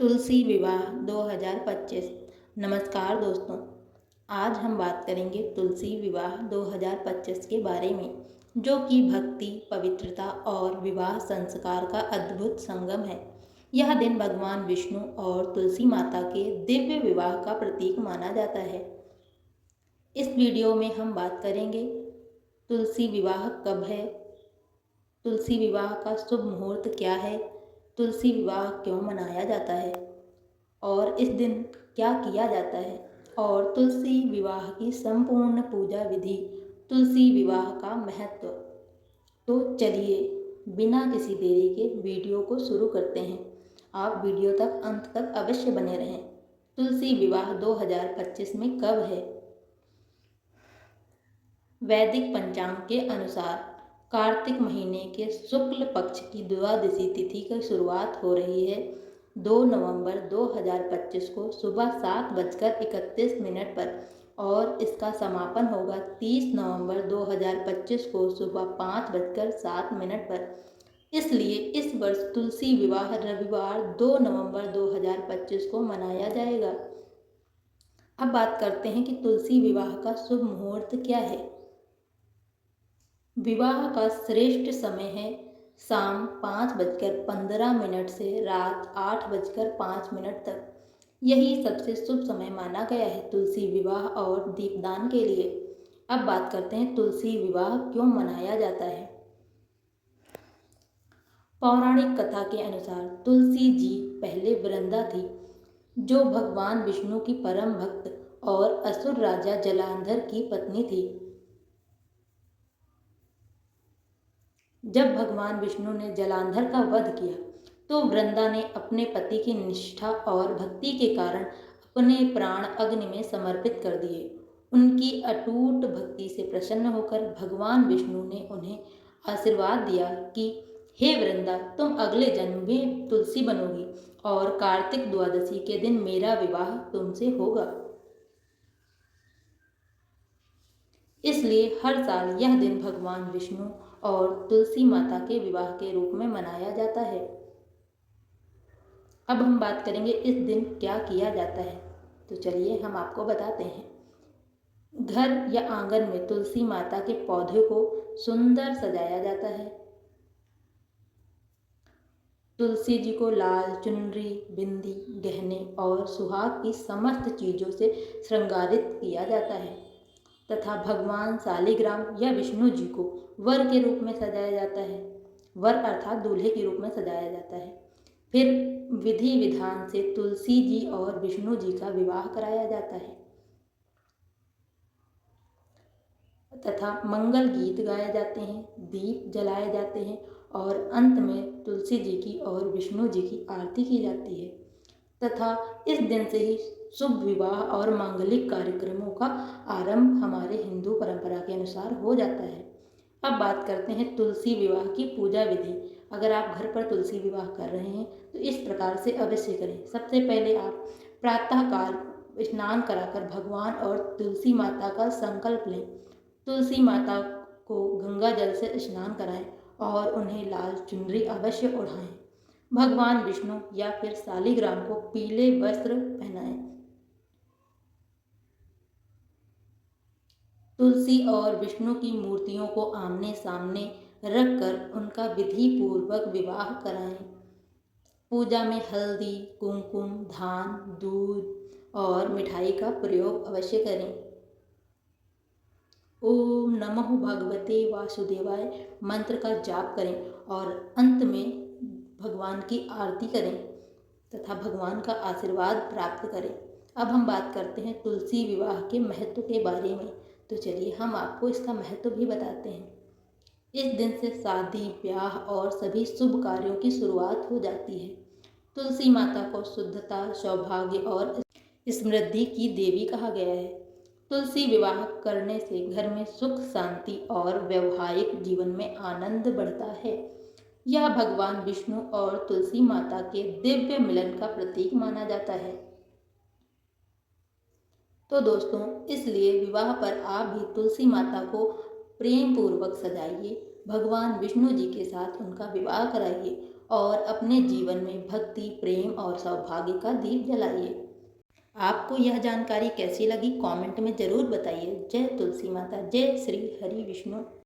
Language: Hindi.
तुलसी विवाह 2025। नमस्कार दोस्तों, आज हम बात करेंगे तुलसी विवाह 2025 के बारे में, जो कि भक्ति, पवित्रता और विवाह संस्कार का अद्भुत संगम है। यह दिन भगवान विष्णु और तुलसी माता के दिव्य विवाह का प्रतीक माना जाता है। इस वीडियो में हम बात करेंगे तुलसी विवाह कब है, तुलसी विवाह का शुभ मुहूर्त क्या है, तुलसी विवाह क्यों मनाया जाता है और इस दिन क्या किया जाता है, और तुलसी विवाह की संपूर्ण पूजा विधि, तुलसी विवाह का महत्व। तो चलिए बिना किसी देरी के वीडियो को शुरू करते हैं। आप वीडियो तक अंत तक अवश्य बने रहें। तुलसी विवाह 2025 में कब है? वैदिक पंचांग के अनुसार कार्तिक महीने के शुक्ल पक्ष की द्वादशी तिथि की शुरुआत हो रही है 2 नवंबर 2025 को सुबह 7:31 पर और इसका समापन होगा 30 नवंबर 2025 को सुबह 5:07 पर। इसलिए इस वर्ष तुलसी विवाह रविवार 2 नवंबर 2025 को मनाया जाएगा। अब बात करते हैं कि तुलसी विवाह का शुभ मुहूर्त क्या है। विवाह का श्रेष्ठ समय है शाम 5:15 से रात 8:05 तक। यही सबसे शुभ समय माना गया है तुलसी विवाह और दीपदान के लिए। अब बात करते हैं तुलसी विवाह क्यों मनाया जाता है। पौराणिक कथा के अनुसार तुलसी जी पहले वृंदा थी, जो भगवान विष्णु की परम भक्त और असुर राजा जलांधर की पत्नी थी। जब भगवान विष्णु ने जलांधर का वध किया तो वृंदा ने अपने पति की निष्ठा और भक्ति के कारण अपने प्राण अग्नि में समर्पित कर दिए। उनकी अटूट भक्ति से प्रसन्न होकर भगवान विष्णु ने उन्हें आशीर्वाद दिया कि हे वृंदा, तुम अगले जन्म में तुलसी बनोगी और कार्तिक द्वादशी के दिन मेरा विवाह तुमसे होगा। इसलिए हर साल यह दिन भगवान विष्णु और तुलसी माता के विवाह के रूप में मनाया जाता है। अब हम बात करेंगे इस दिन क्या किया जाता है। तो चलिए हम आपको बताते हैं। घर या आंगन में तुलसी माता के पौधे को सुंदर सजाया जाता है। तुलसी जी को लाल चुनरी, बिंदी, गहने और सुहाग की समस्त चीजों से श्रृंगारित किया जाता है तथा भगवान शालिग्राम या विष्णु जी को वर के रूप में सजाया जाता है। वर अर्थात दूल्हे के रूप में सजाया जाता है। फिर विधि विधान से तुलसी जी और विष्णु जी का विवाह कराया जाता है तथा मंगल गीत गाए जाते हैं, दीप जलाए जाते हैं और अंत में तुलसी जी की और विष्णु जी की आरती की जाती है तथा इस दिन से ही शुभ विवाह और मांगलिक कार्यक्रमों का आरंभ हमारे हिंदू परंपरा के अनुसार हो जाता है। अब बात करते हैं तुलसी विवाह की पूजा विधि। अगर आप घर पर तुलसी विवाह कर रहे हैं तो इस प्रकार से अवश्य करें। सबसे पहले आप प्रातःकाल स्नान कराकर भगवान और तुलसी माता का संकल्प लें। तुलसी माता को गंगा जल से स्नान कराएं और उन्हें लाल चुनरी अवश्य ओढ़ाएं। भगवान विष्णु या फिर शालिग्राम को पीले वस्त्र पहनाएं। तुलसी और विष्णु की मूर्तियों को आमने सामने रखकर उनका विधि पूर्वक विवाह कराएं। पूजा में हल्दी, कुमकुम, धान, दूध और मिठाई का प्रयोग अवश्य करें। ओम नमः भगवते वासुदेवाय मंत्र का जाप करें और अंत में भगवान की आरती करें तथा भगवान का आशीर्वाद प्राप्त करें। अब हम बात करते हैं तुलसी विवाह के महत्व के बारे में। तो चलिए हम आपको इसका महत्व भी बताते हैं। इस दिन से शादी, ब्याह और सभी शुभ कार्यों की शुरुआत हो जाती है। तुलसी माता को शुद्धता, सौभाग्य और समृद्धि की देवी कहा गया है। तुलसी विवाह करने से घर में सुख, शांति और वैवाहिक जीवन में आनंद बढ़ता है। यह भगवान विष्णु और तुलसी माता के दिव्य मिलन का प्रतीक माना जाता है। तो दोस्तों, इसलिए विवाह पर आप भी तुलसी माता को प्रेम पूर्वक सजाइए, भगवान विष्णु जी के साथ उनका विवाह कराइए और अपने जीवन में भक्ति, प्रेम और सौभाग्य का दीप जलाइए। आपको यह जानकारी कैसी लगी कमेंट में ज़रूर बताइए। जय तुलसी माता, जय श्री हरि विष्णु।